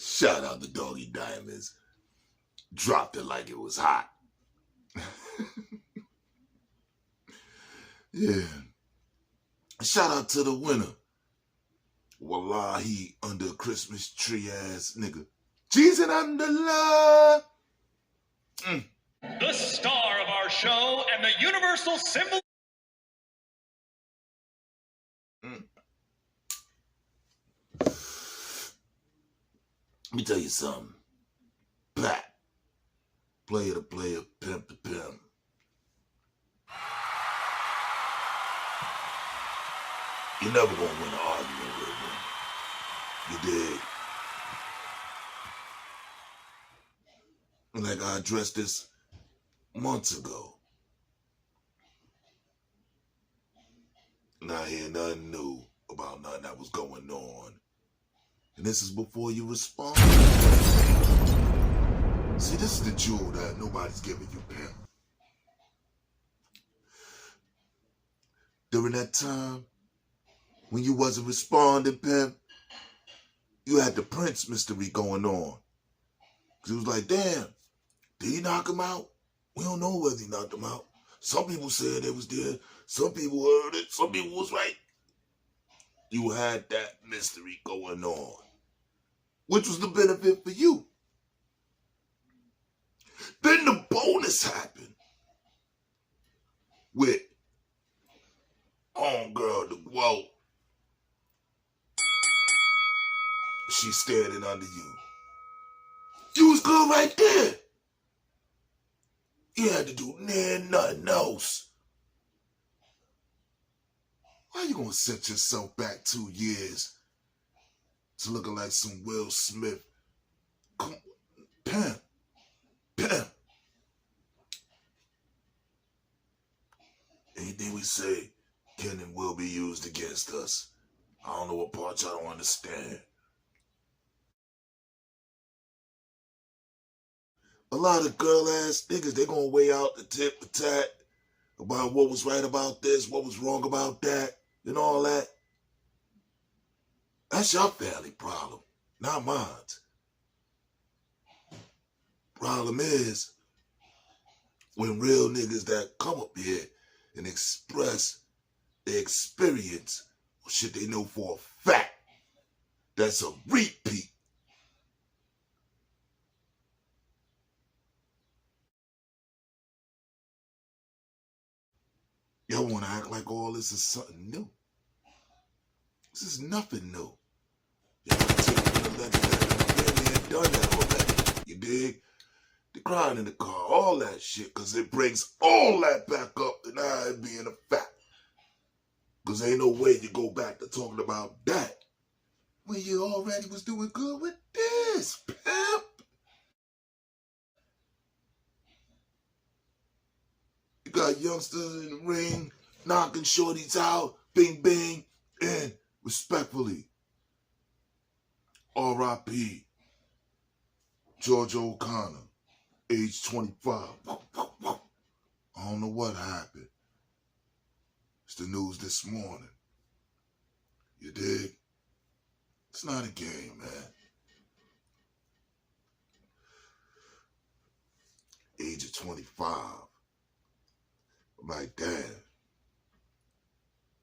Shout out to Doggy Diamonds. Dropped it like it was hot. Yeah. Shout out to the winner. Wallahi, under a Christmas tree ass nigga. Jesus under love. The star of our show and the universal symbol. Let me tell you something. Black. Player to player, pimp to pimp. You're never gonna win an argument with me. You dig? And like I addressed this months ago. Not hear nothing new about nothing that was going on. And this is before you respond. See, this is the jewel that nobody's giving you, pimp. During that time, when you wasn't responding, pimp, you had the Prince mystery going on. Because it was like, damn, did he knock him out? We don't know whether he knocked him out. Some people said it was there. Some people heard it. Some people was right. You had that mystery going on, which was the benefit for you. Then the bonus happened with homegirl, the whoa. She's standing under you. You was good right there. You had to do near nothing else. Why you gonna set yourself back 2 years to looking like some Will Smith? Come on, pimp. Anything we say can and will be used against us. I don't know what part y'all don't understand. A lot of girl-ass niggas, they gonna weigh out the tit for tat about what was right about this, what was wrong about that, and all that. That's your family problem, not mine. Problem is, when real niggas that come up here and express their experience or shit they know for a fact, that's a repeat. Y'all want to act like all this is something new. This is nothing new. Y'all want to take the legend that had done that already. You dig? The crying in the car, all that shit, because it brings all that back up and now it being a fact. Because ain't no way you go back to talking about that when you already was doing good with this, pimp. You got youngsters in the ring, knocking shorties out, bing, bing, and respectfully, R.I.P. George O'Connor, age 25. I don't know what happened. It's the news this morning. You dig? It's not a game, man. Age of 25. I'm like, damn.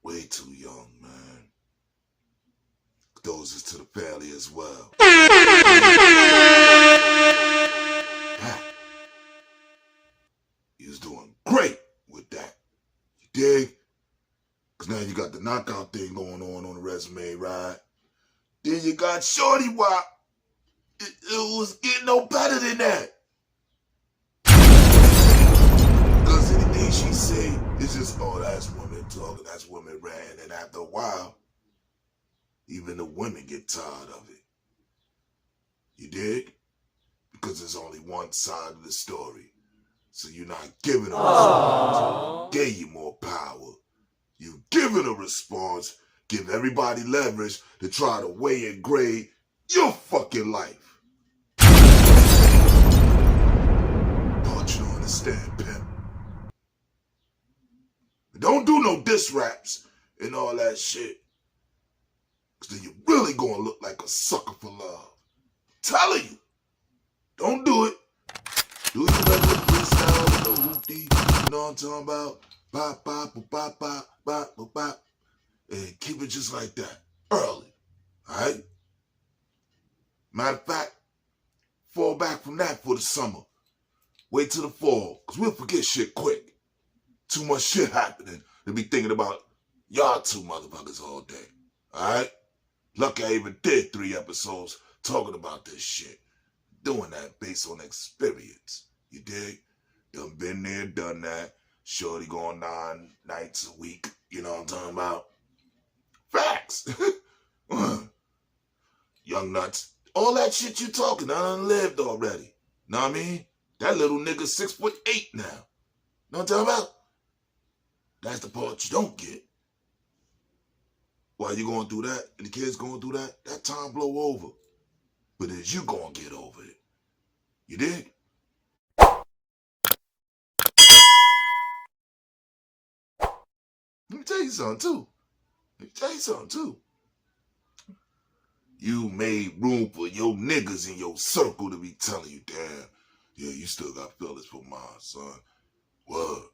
Way too young, man. Those is to the family as well. You was doing great with that. You dig? Because now you got the knockout thing going on the resume, right? Then you got Shorty Wop. It was getting no better than that. Because anything she say is just, oh, that's women talking, that's women ranting. And after a while, even the women get tired of it. You dig? Because there's only one side of the story. So you're not giving a response. Gave you more power. You giving a response. Give everybody leverage to try to weigh and grade your fucking life. Thought you don't understand, pimp. Don't do no diss raps and all that shit. Because then you're really going to look like a sucker for love. telling you. Don't do it. Do your regular freestyle, no hoopty. You know what I'm talking about? Bop, bop, bop, bop, bop, bop, bop. And keep it just like that. Early. Alright? Matter of fact, fall back from that for the summer. Wait till the fall, because we'll forget shit quick. Too much shit happening to be thinking about y'all two motherfuckers all day. Alright? Lucky I even did 3 episodes talking about this shit. Doing that based on experience. You dig? Done been there, done that. Shorty going 9 nights a week. You know what I'm talking about? Facts. Young nuts. All that shit you talking, I done lived already. Know what I mean? That little nigga 6'8" now. Know what I'm talking about? That's the part you don't get. While you going through that, and the kids going through that, that time blow over. But is you gonna get over it? You dig? Let me tell you something too. You made room for your niggas in your circle to be telling you, damn, yeah, you still got feelings for mine, son. Word.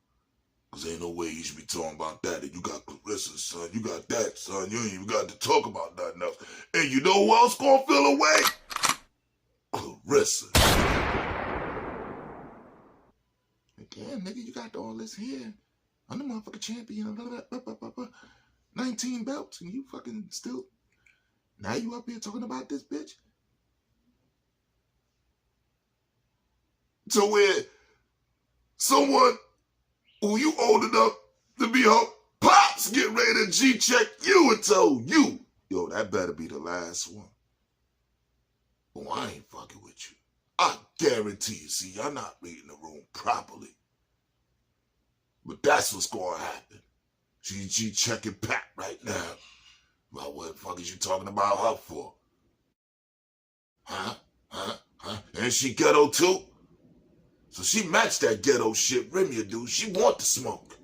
Cause ain't no way you should be talking about that. And you got Clarissa, son. You got that, son. You ain't even got to talk about nothing else. And you know who else gonna feel away? Clarissa. Damn, nigga, you got all this here. I'm the motherfucking champion. 19 belts, and you fucking still. Now you up here talking about this bitch? So where someone who you old enough to be her pops get ready to G-check you and told you, yo, that better be the last one. Oh, I ain't fucking with you. I guarantee you, see, y'all not reading the room properly. But that's what's going to happen. She G-checking Pat right now. Well, what the fuck is you talking about her for? Huh? And she ghetto too? So she matched that ghetto shit Remia do. She want the smoke.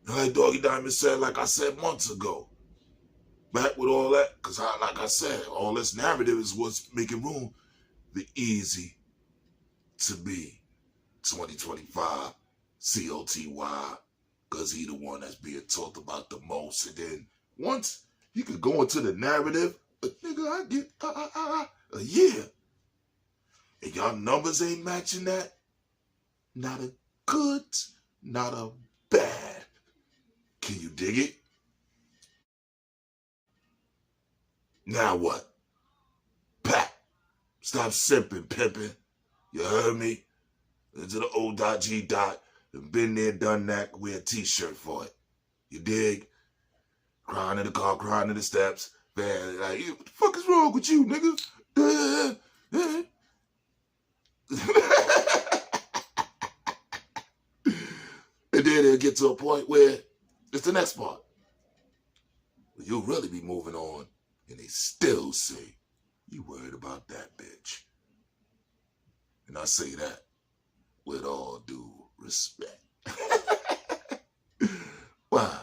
Like Doggy Diamond said, like I said months ago. Back with all that, because like I said, all this narrative is what's making room the easy to be 2025 COTY, because he the one that's being talked about the most. And then once he could go into the narrative, nigga, I get a year. And y'all numbers ain't matching that. Not a good, not a bad. Can you dig it? Now what? Pat, stop simping, pimping. You heard me? Into the O.G. and been there, done that, wear a t-shirt for it. You dig? Crying in the car, crying in the steps. Man, like, what the fuck is wrong with you, nigga? And then it'll get to a point where it's the next part. You'll really be moving on, and they still say, you worried about that bitch. And I say that with all due respect. Why?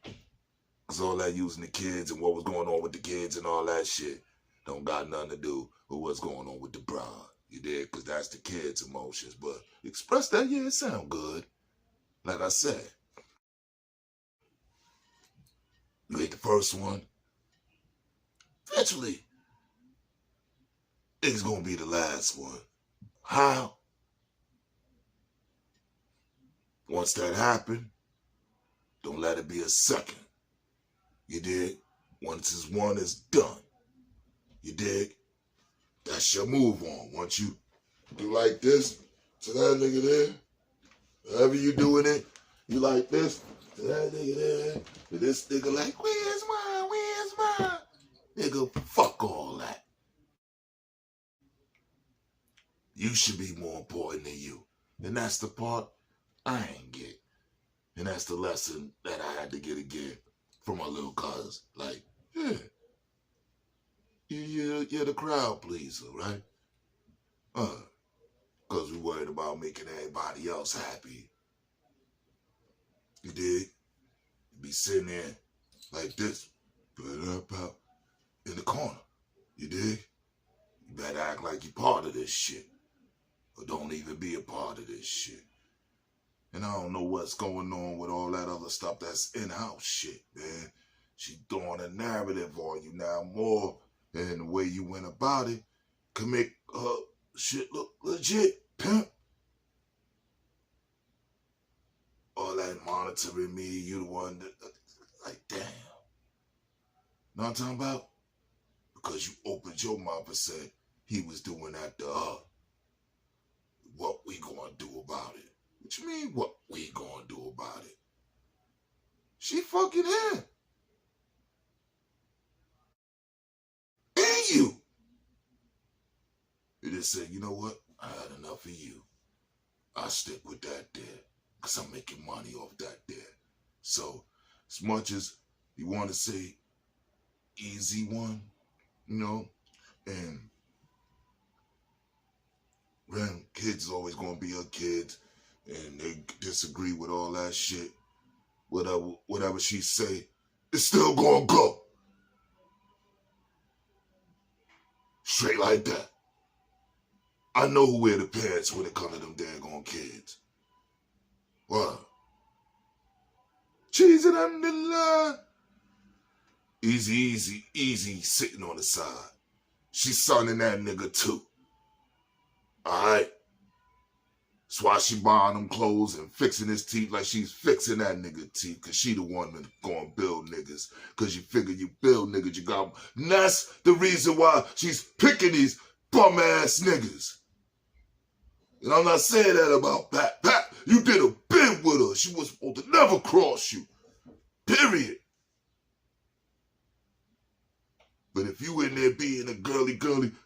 Because all that using the kids and what was going on with the kids and all that shit don't got nothing to do with what's going on with the bride. You did? Because that's the kids' emotions. But express that, yeah, it sound good. Like I said, you ain't the first one. Eventually, it's going to be the last one. How? Once that happens, don't let it be a second. You dig? Once it's one, it's done. You dig? That's your move on. Once you do like this to that nigga there, however you doing it, you like this to that nigga there, to this nigga like, where's mine? Where's mine? Nigga, fuck all that. You should be more important than you. And that's the part I ain't get. And that's the lesson that I had to get again from my little cuz. Like, yeah, you're the crowd pleaser, right? Because we worried about making everybody else happy. You dig? Be sitting there like this, in the the corner. You dig? You better act like you're part of this shit. Or don't even be a part of this shit. And I don't know what's going on with all that other stuff that's in-house shit, man. She throwing a narrative on you now more, and the way you went about it can make her shit look legit, pimp. All that monitoring me, you the one that, like, damn. Know what I'm talking about? Because you opened your mouth and said he was doing that to her. What we gonna do about it? What you mean, what we gonna do about it? She fucking him. And you. You just said, you know what? I had enough of you. I'll stick with that there. Because I'm making money off that there. So, as much as you want to say easy one, you know, and man, kids always going to be a kid, and they disagree with all that shit. Whatever she say, it's still going to go. Straight like that. I know who wear the pants when it comes to them daggone kids. What? Cheesing on the line. Easy sitting on the side. She's sonning that nigga too. Alright? That's why she buying them clothes and fixing his teeth like she's fixing that nigga teeth. Cause she the one that's gonna build niggas. Cause you figure you build niggas, you got them. And that's the reason why she's picking these bum ass niggas. And I'm not saying that about Pat. Pat, you did a bid with her. She was supposed to never cross you. Period. But if you in there being a girly,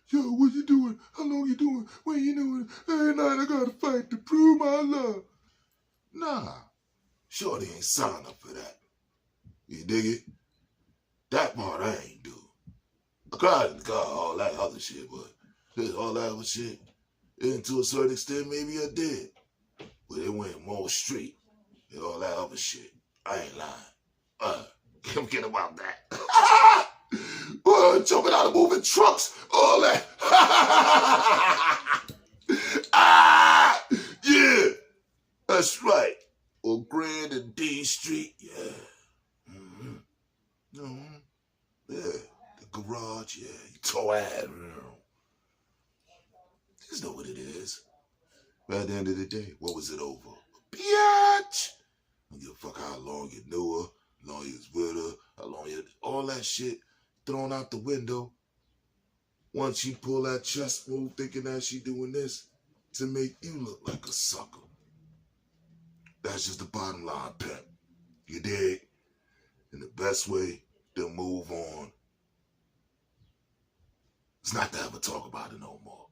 yo, what you doing? How long you doing? What you doing? Every night I gotta fight to prove my love. Nah, shorty ain't signed up for that. You dig it? That part I ain't do. I got all that other shit, but all that other shit, and to a certain extent, maybe I did. But it went more straight and all that other shit. I ain't lying. Forget about that. Jumping out of moving trucks, all that. Yeah, that's right. On Grand and D Street, yeah. Yeah, the garage, yeah. You tow ass. You know what it is. But at the end of the day, what was it over? Bitch! I don't give a fuck how long you knew her, how long you was with her, how long you... All that shit thrown out the window. Once she pull that chest move thinking that she doing this to make you look like a sucker. That's just the bottom line, pimp. You dig? And the best way to move on is not to ever talk about it no more.